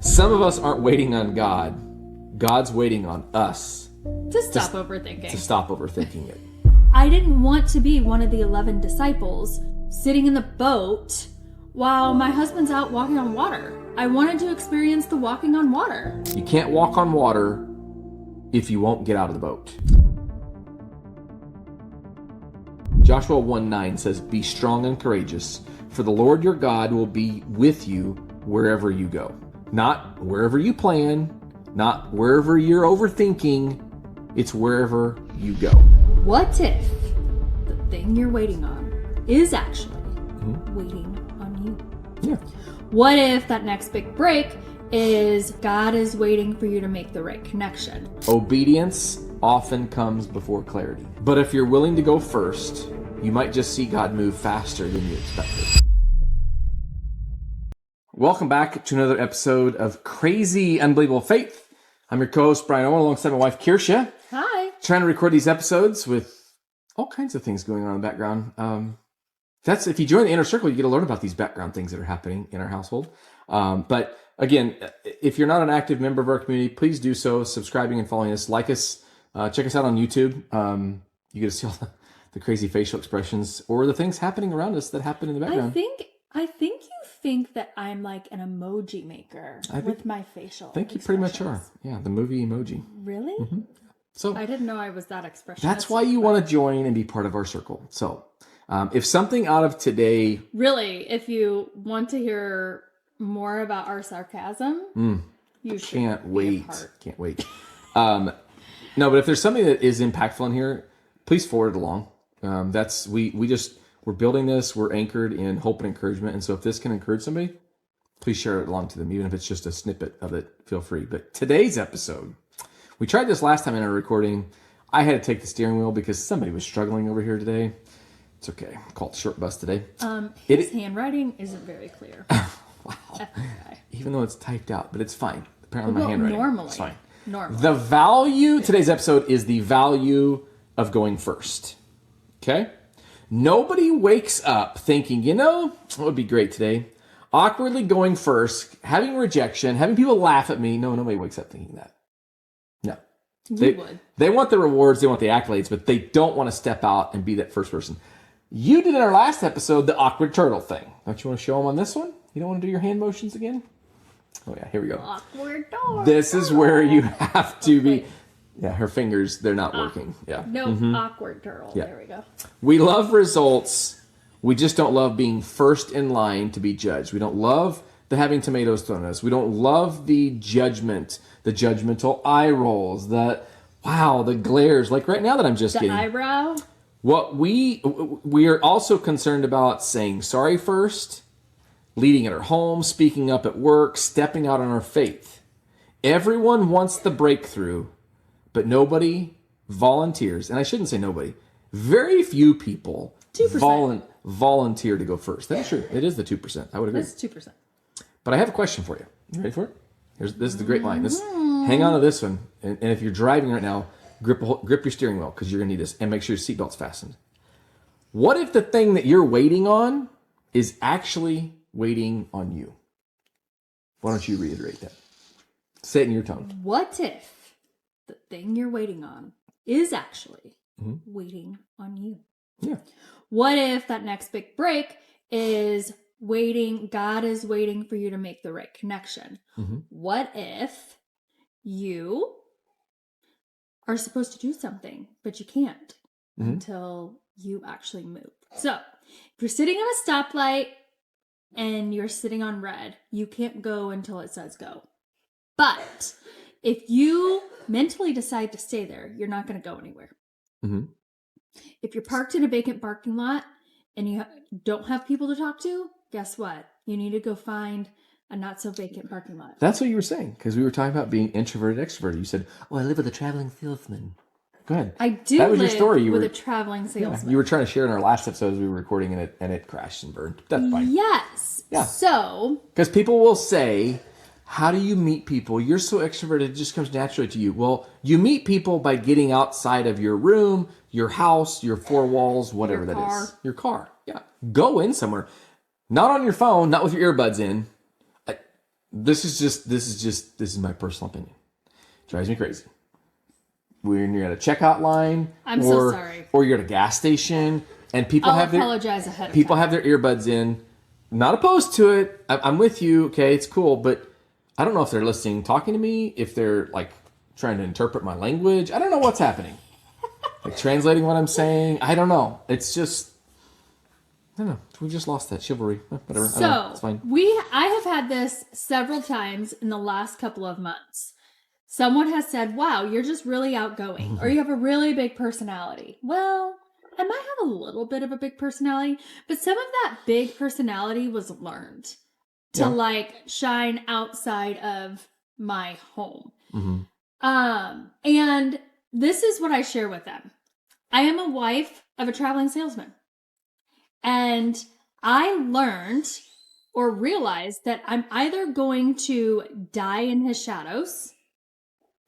Some of us aren't waiting on God. God's waiting on us To stop overthinking. to stop overthinking it. I didn't want to be one of the 11 disciples sitting in the boat while my husband's out walking on water. I wanted to experience the walking on water. You can't walk on water if you won't get out of the boat. Joshua 1:9 says, "Be strong and courageous, for the Lord your God will be with you wherever you go." Not wherever you plan, not wherever you're overthinking, it's wherever you go. What if the thing you're waiting on is actually waiting on you? Yeah. What if that next big break is God is waiting for you to make the right connection? Obedience often comes before clarity. But if you're willing to go first, you might just see God move faster than you expected. Welcome back to another episode of Crazy Unbelievable Faith. I'm your co-host, Brian Owen, alongside my wife, Kirsha. Hi. Trying to record these episodes with all kinds of things going on in the background. That's if you join the inner circle, you get to learn about these background things that are happening in our household. But again, if you're not an active member of our community, please do so, subscribing and following us. Like us, check us out on YouTube. You get to see all the crazy facial expressions or the things happening around us that happen in the background. I think you think that I'm like an emoji maker with my facial. I think you pretty much are. Yeah, the movie emoji. Really? So I didn't know I was that expressionist. that's why you want to join and be part of our circle. So if something out of today... Really, if you want to hear more about our sarcasm, you should Can't be a wait. part. Can't wait. No, but if there's something that is impactful in here, please forward it along. We're building this. We're anchored in hope and encouragement. And so if this can encourage somebody, please share it along to them. Even if it's just a snippet of it, feel free. But today's episode, we tried this last time in our recording. I had to take the steering wheel because somebody was struggling over here today. It's okay. I called short bus today. His handwriting isn't very clear. Wow. FYI. Even though it's typed out, but it's fine. Apparently my handwriting. Normally. It's fine. Normally. Today's episode is the value of going first. Okay? Nobody wakes up thinking, what would be great today? Awkwardly going first, having rejection, having people laugh at me. No, nobody wakes up thinking that. No. They want the rewards, they want the accolades, but they don't want to step out and be that first person. You did in our last episode the awkward turtle thing. Don't you want to show them on this one? You don't want to do your hand motions again? Oh yeah, here we go. Awkward door. This is where you have to be. Yeah, her fingers, they're not working. Yeah. No, awkward turtle. Yeah. There we go. We love results. We just don't love being first in line to be judged. We don't love the having tomatoes thrown at us. We don't love the judgment, the judgmental eye rolls, the glares, like right now that I'm just The getting. eyebrow. What we are also concerned about saying sorry first, leading at our home, speaking up at work, stepping out on our faith. Everyone wants the breakthrough, but nobody volunteers. And I shouldn't say nobody. Very few people 2%. Volunteer to go first. That is true. It is the 2%. I would agree. That's 2%. But I have a question for you. You ready for it? This is the great line. Hang on to this one. And if you're driving right now, grip your steering wheel because you're going to need this. And make sure your seatbelt's fastened. What if the thing that you're waiting on is actually waiting on you? Why don't you reiterate that? Say it in your tone. What if the thing you're waiting on is actually waiting on you? Yeah. What if that next big break is God is waiting for you to make the right connection? What if you are supposed to do something, but you can't until you actually move? So if you're sitting on a stoplight and you're sitting on red, you can't go until it says go. But if you mentally decide to stay there, you're not going to go anywhere. If you're parked in a vacant parking lot and you don't have people to talk to, guess what? You need to go find a not so vacant parking lot. That's what you were saying, because we were talking about being introverted, extroverted. You said, I live with a traveling salesman. Go ahead. I do That was your live story. with a traveling salesman. You were trying to share in our last episode as we were recording, and it crashed and burned. That's fine. Yes. Yeah. So. Because people will say, how do you meet people? You're so extroverted, it just comes naturally to you. Well, you meet people by getting outside of your room, your house, your four walls, whatever that is. Your car. Yeah. Go in somewhere. Not on your phone, not with your earbuds in. this is my personal opinion. Drives me crazy. When you're at a checkout line, I'm so sorry. Or you're at a gas station, and people I'll apologize ahead of people time. have their earbuds in. Not opposed to it. I'm with you. Okay, it's cool, but I don't know if they're listening, talking to me, if they're like trying to interpret my language. I don't know what's happening. Like translating what I'm saying. I don't know. It's just, I don't know. We just lost that chivalry. Whatever. I don't know. It's fine. I have had this several times in the last couple of months. Someone has said, wow, you're just really outgoing, or you have a really big personality. Well, I might have a little bit of a big personality, but some of that big personality was learned to like shine outside of my home. And this is what I share with them. I am a wife of a traveling salesman. And I learned or realized that I'm either going to die in his shadows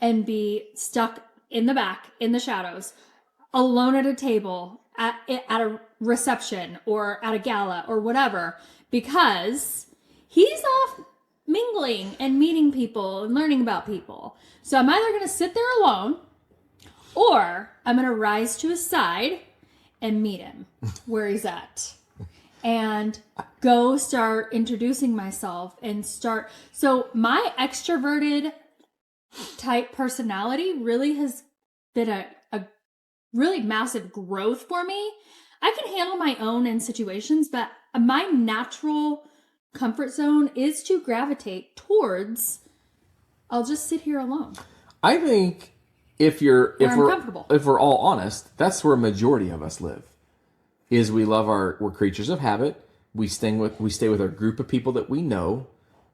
and be stuck in the back, in the shadows, alone at a table, at a reception or at a gala or whatever, because he's off mingling and meeting people and learning about people. So I'm either going to sit there alone, or I'm going to rise to his side and meet him where he's at. And go start introducing myself and start. So my extroverted type personality really has been a really massive growth for me. I can handle my own in situations, but my natural comfort zone is to gravitate towards, I'll just sit here alone. I think if we're all honest, that's where a majority of us live. Is we're creatures of habit. We stay with our group of people that we know.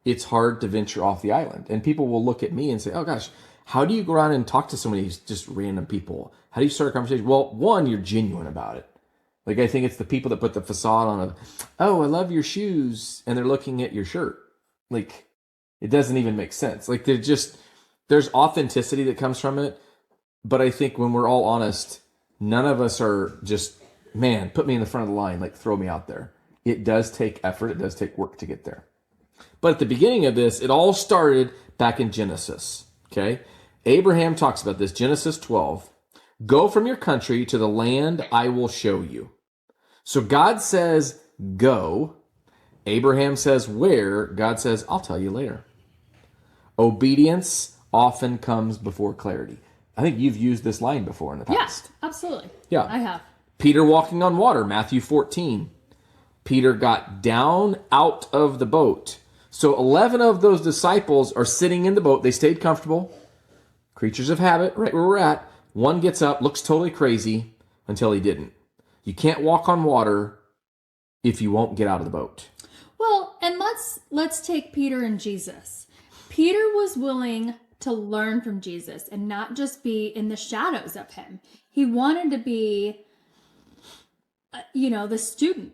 It's hard to venture off the island. And people will look at me and say, oh gosh, how do you go around and talk to somebody who's just random people? How do you start a conversation? Well, one, you're genuine about it. Like, I think it's the people that put the facade on of, oh, I love your shoes, and they're looking at your shirt. Like, it doesn't even make sense. Like, there's authenticity that comes from it. But I think when we're all honest, none of us are just, man, put me in the front of the line, like throw me out there. It does take effort. It does take work to get there. But at the beginning of this, it all started back in Genesis, okay? Abraham talks about this, Genesis 12. Go from your country to the land I will show you. So God says, go. Abraham says, where? God says, I'll tell you later. Obedience often comes before clarity. I think you've used this line before in the past. Yes, absolutely. Yeah. I have. Peter walking on water, Matthew 14. Peter got down out of the boat. So 11 of those disciples are sitting in the boat. They stayed comfortable. Creatures of habit, right where we're at. One gets up, looks totally crazy until he didn't. You can't walk on water if you won't get out of the boat. Well, and let's take Peter and Jesus. Peter was willing to learn from Jesus and not just be in the shadows of him. He wanted to be, the student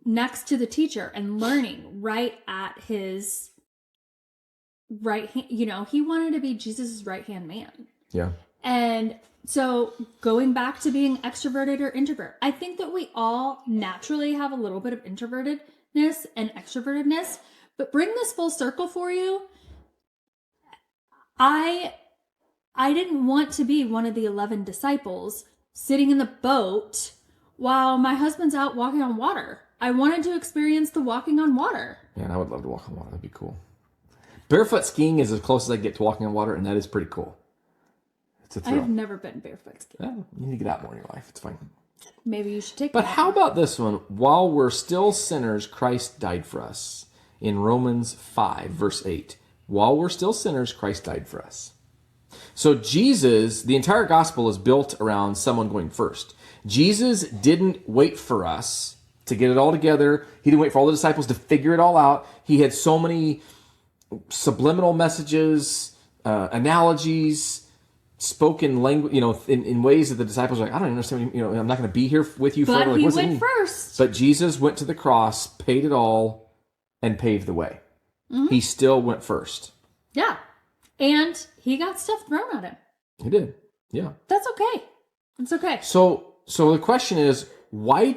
next to the teacher and learning right at his right hand. He wanted to be Jesus's right-hand man. Yeah. And so going back to being extroverted or introvert, I think that we all naturally have a little bit of introvertedness and extrovertedness, but bring this full circle for you. I didn't want to be one of the 11 disciples sitting in the boat while my husband's out walking on water. I wanted to experience the walking on water. Man, I would love to walk on water. That'd be cool. Barefoot skiing is as close as I get to walking on water, and that is pretty cool. It's a thrill. I've never been barefoot skiing. Yeah, you need to get out more in your life. It's fine. Maybe you should take But how about this one? While we're still sinners, Christ died for us. In Romans 5, verse 8. While we're still sinners, Christ died for us. So Jesus, the entire gospel is built around someone going first. Jesus didn't wait for us to get it all together. He didn't wait for all the disciples to figure it all out. He had so many subliminal messages, analogies, spoken language, in ways that the disciples were like, I don't understand, I'm not going to be here with you forever. But he went first. But Jesus went to the cross, paid it all, and paved the way. Mm-hmm. He still went first. Yeah. And he got stuff thrown at him. He did. Yeah. That's okay. It's okay. So the question is, why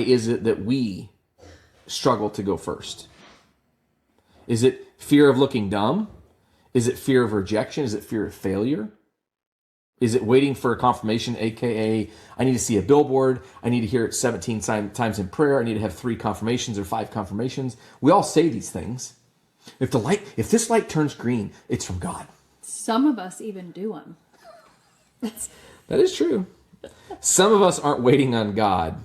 is it that we struggle to go first? Is it fear of looking dumb? Is it fear of rejection? Is it fear of failure? Is it waiting for a confirmation, aka I need to see a billboard, I need to hear it 17 times in prayer, I need to have 3 confirmations or 5 confirmations? We all say these things. If this light turns green, it's from God. Some of us even do them. That is true. Some of us aren't waiting on God.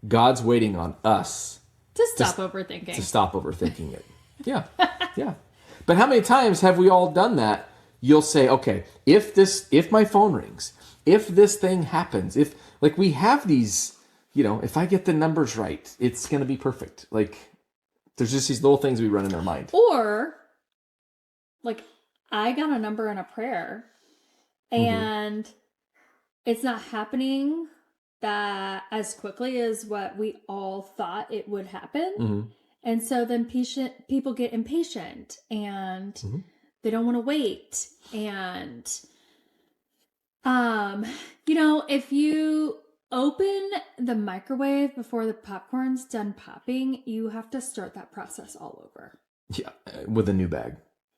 God's waiting on us To stop overthinking. to stop overthinking it. Yeah. Yeah. But how many times have we all done that? You'll say, okay, if my phone rings, if this thing happens, if like we have these, if I get the numbers right, it's going to be perfect. Like there's just these little things we run in our mind. Or like I got a number in a prayer and it's not happening that as quickly as what we all thought it would happen. And so then people get impatient and they don't want to wait. And, if you open the microwave before the popcorn's done popping, you have to start that process all over. Yeah. With a new bag.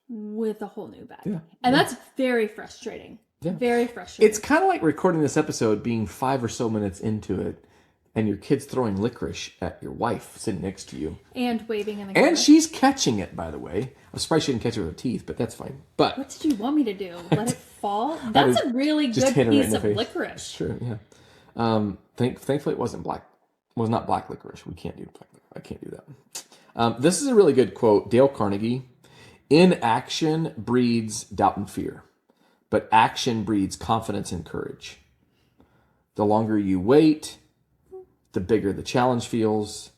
With a whole new bag. Yeah. And that's very frustrating. Yeah. Very frustrating. It's kind of like recording this episode, being 5 or so minutes into it, and your kid's throwing licorice at your wife sitting next to you. And waving in the camera. And she's catching it, by the way. I'm surprised she didn't catch it with her teeth, but that's fine. But what did you want me to do? Let it fall? That's a really good piece of licorice. Sure, yeah. Thankfully, it wasn't black. It was not black licorice. We can't do black licorice. I can't do that. This is a really good quote. Dale Carnegie. Inaction breeds doubt and fear, but action breeds confidence and courage. The longer you wait, the bigger the challenge feels.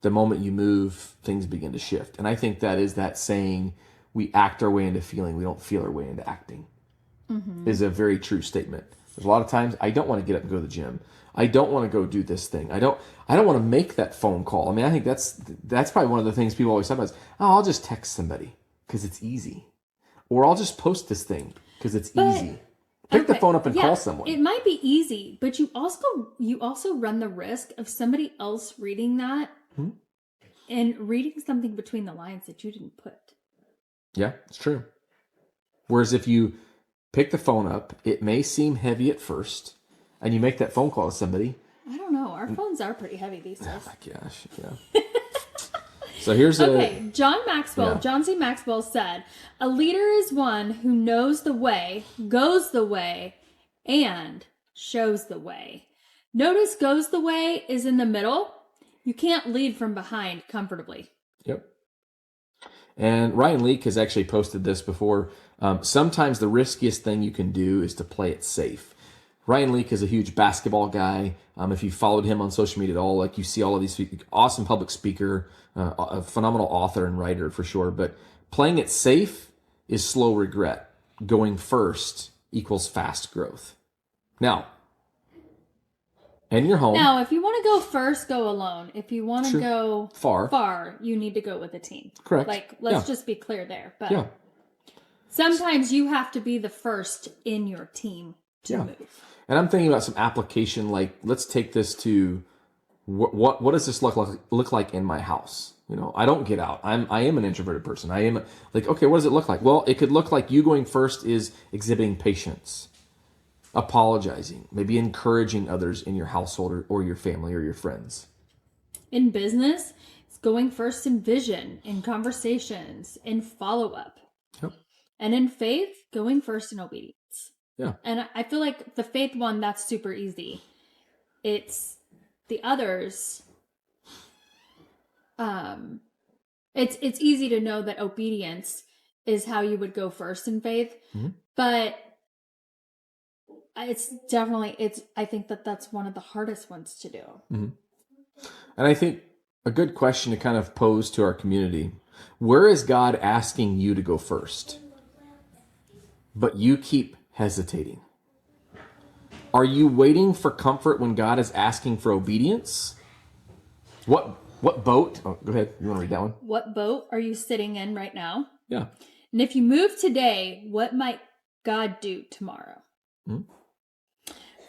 The moment you move, things begin to shift. And I think that is that saying, we act our way into feeling, we don't feel our way into acting, is a very true statement. There's a lot of times I don't want to get up and go to the gym. I don't want to go do this thing. I don't want to make that phone call. I mean, I think that's probably one of the things people always say about is, I'll just text somebody because it's easy. Or I'll just post this thing because it's easy. Pick the phone up and call someone. It might be easy, but you also run the risk of somebody else reading that and reading something between the lines that you didn't put. Yeah, it's true. Whereas if you pick the phone up, it may seem heavy at first, and you make that phone call to somebody. I don't know. Our phones are pretty heavy these days. Oh my gosh, yeah. So here's John C. Maxwell said, a leader is one who knows the way, goes the way, and shows the way. Notice goes the way is in the middle. You can't lead from behind comfortably. Yep. And Ryan Leake has actually posted this before. Sometimes the riskiest thing you can do is to play it safe. Ryan Leake is a huge basketball guy. If you followed him on social media at all, like you see all of these awesome public speaker, a phenomenal author and writer for sure. But playing it safe is slow regret. Going first equals fast growth. Now, in your home. Now, if you want to go first, go alone. If you want to go far, you need to go with a team. Correct. Like, let's just be clear there. But sometimes you have to be the first in your team to move. And I'm thinking about some application, like let's take this to what does this look like in my house? I don't get out. I am an introverted person. I am like, okay, what does it look like? Well, it could look like you going first is exhibiting patience, apologizing, maybe encouraging others in your household or your family or your friends. In business, it's going first in vision, in conversations, in follow-up. Yep. And in faith, going first in obedience. Yeah. And I feel like the faith one, that's super easy. It's the others. It's easy to know that obedience is how you would go first in faith, but I think that's one of the hardest ones to do. And I think a good question to kind of pose to our community, where is God asking you to go first? But you keep hesitating. Are you waiting for comfort when God is asking for obedience? What boat? Oh, go ahead. You want to read that one? What boat are you sitting in right now? Yeah. And if you move today, what might God do tomorrow?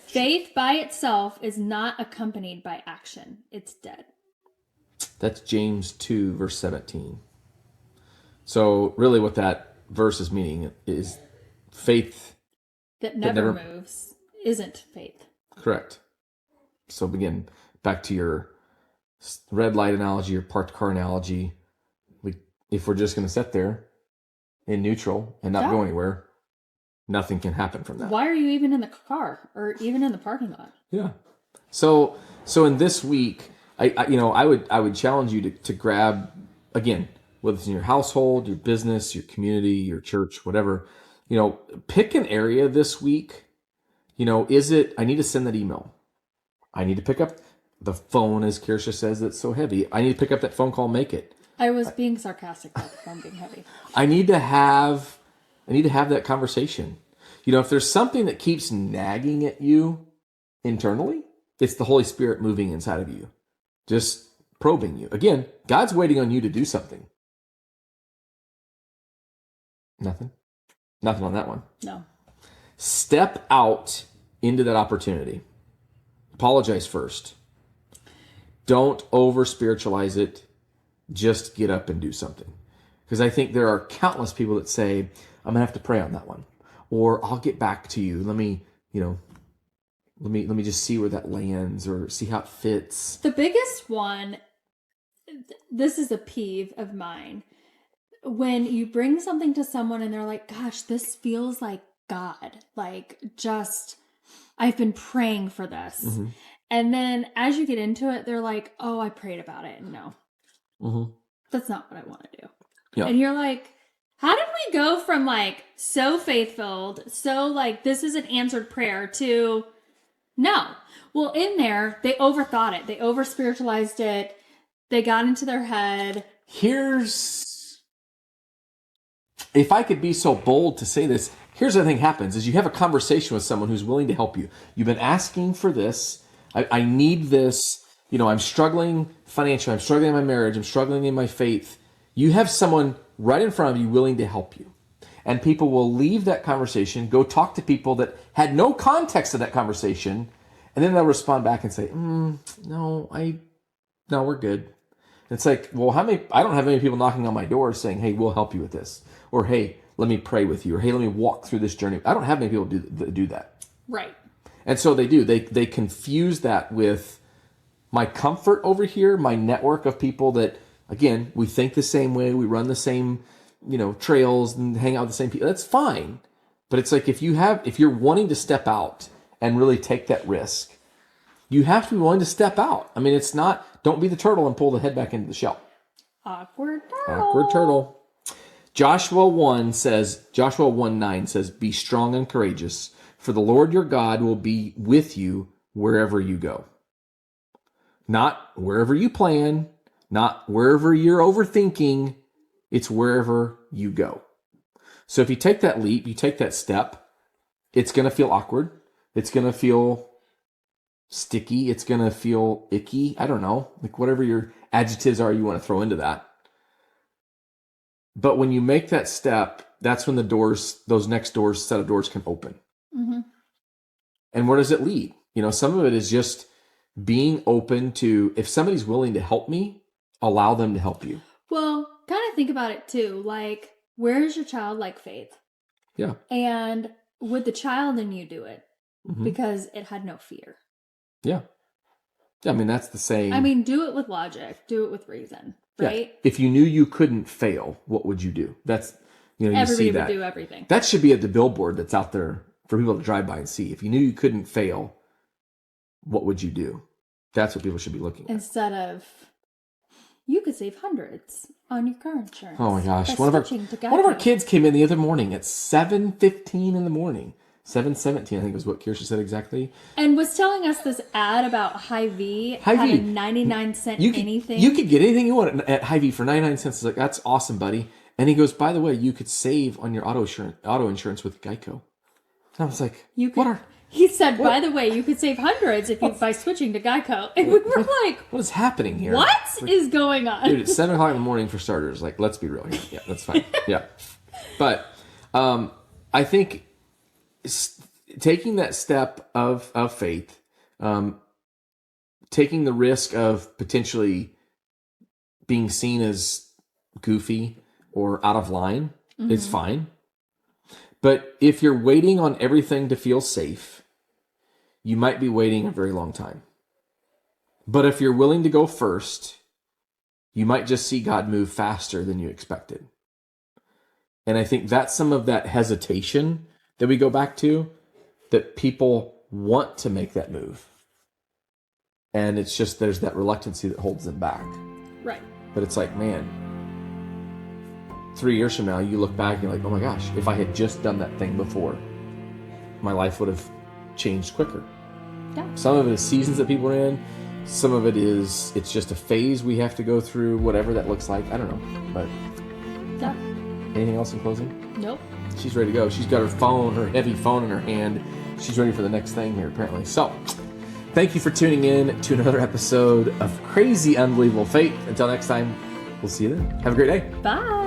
Faith by itself is not accompanied by action. It's dead. That's James 2, verse 17. So really what that verse is meaning is faith That never moves isn't faith. Correct. So again, back to your red light analogy, your parked car analogy. If we're just going to sit there in neutral and not go anywhere, nothing can happen from that. Why are you even in the car or even in the parking lot? Yeah. So in this week, I would challenge you to grab, again, whether it's in your household, your business, your community, your church, whatever, pick an area this week. Is it, I need to send that email. I need to pick up the phone, as Kirsha says, that's so heavy. I need to pick up that phone call, make it. I was being sarcastic about the phone being heavy. I need to have that conversation. If there's something that keeps nagging at you internally, it's the Holy Spirit moving inside of you, just probing you. Again, God's waiting on you to do something. Nothing on that one. No. Step out into that opportunity. Apologize first. Don't over-spiritualize it. Just get up and do something. Because I think there are countless people that say, I'm going to have to pray on that one. Or I'll get back to you. Let me just see where that lands or see how it fits. The biggest one, this is a peeve of mine. When you bring something to someone and they're like, gosh, this feels like God. Like, just, I've been praying for this. Mm-hmm. And then as you get into it, they're like, oh, I prayed about it. No, that's not what I want to do. Yeah. And you're like, how did we go from like so faith-filled, so like this is an answered prayer to no? Well, in there, they overthought it. They over-spiritualized it. They got into their head. If I could be so bold to say this, here's the thing happens is you have a conversation with someone who's willing to help you. You've been asking for this. I need this. I'm struggling financially. I'm struggling in my marriage. I'm struggling in my faith. You have someone right in front of you willing to help you. And people will leave that conversation, go talk to people that had no context of that conversation, and then they'll respond back and say, no, we're good. And it's like, well, I don't have any people knocking on my door saying, hey, we'll help you with this. Or, hey, let me pray with you. Or, hey, let me walk through this journey. I don't have many people do that. Right. And so they do. They confuse that with my comfort over here, my network of people that, again, we think the same way, we run the same, trails and hang out with the same people. That's fine. But it's like if you're wanting to step out and really take that risk, you have to be willing to step out. I mean, it's not, don't be the turtle and pull the head back into the shell. Awkward turtle. Awkward turtle. Joshua 1:9 says, be strong and courageous, for the Lord your God will be with you wherever you go. Not wherever you plan, not wherever you're overthinking, it's wherever you go. So if you take that leap, you take that step, it's going to feel awkward. It's going to feel sticky. It's going to feel icky. I don't know, like whatever your adjectives are you want to throw into that. But when you make that step, that's when those next doors, set of doors can open. Mm-hmm. And where does it lead? Some of it is just being open to, if somebody's willing to help me, allow them to help you. Well, kind of think about it too. Like, where is your childlike faith? Yeah. And would the child in you do it? Mm-hmm. Because it had no fear. Yeah. I mean, that's the same. I mean, do it with logic. Do it with reason. Right? Yeah. If you knew you couldn't fail, what would you do? That's, you everybody see would that. do everything. That should be at the billboard that's out there for people to drive by and see. If you knew you couldn't fail, what would you do? That's what people should be looking at. Instead of, you could save hundreds on your car insurance. Oh my gosh. One of our kids came in the other morning at 7:15 in the morning. 7:17, I think was what Kirsha said exactly. And was telling us this ad about Hy-Vee had a 99-cent anything. You could get anything you want at Hy-Vee for 99 cents. It's like, that's awesome, buddy. And he goes, by the way, you could save on your auto insurance with Geico. And I was like, he said, by the way, you could save hundreds by switching to Geico. And we were like, what is happening here? What is going on? Dude, it's 7 o'clock in the morning for starters. Like, let's be real here. Yeah, that's fine. Yeah. But I think taking that step of faith, taking the risk of potentially being seen as goofy, or out of line, it's fine. But if you're waiting on everything to feel safe, you might be waiting a very long time. But if you're willing to go first, you might just see God move faster than you expected. And I think that's some of that hesitation that we go back to, that people want to make that move. And it's just there's that reluctancy that holds them back. Right. But it's like, man, 3 years from now, you look back and you're like, oh my gosh, if I had just done that thing before, my life would have changed quicker. Yeah. Some of it is seasons that people are in. Some of it is, it's just a phase we have to go through, whatever that looks like. I don't know. But Yeah. anything else in closing? Nope. She's ready to go. She's got her phone, her heavy phone in her hand. She's ready for the next thing here, apparently. So, thank you for tuning in to another episode of Crazy Unbelievable Fate. Until next time, we'll see you then. Have a great day. Bye.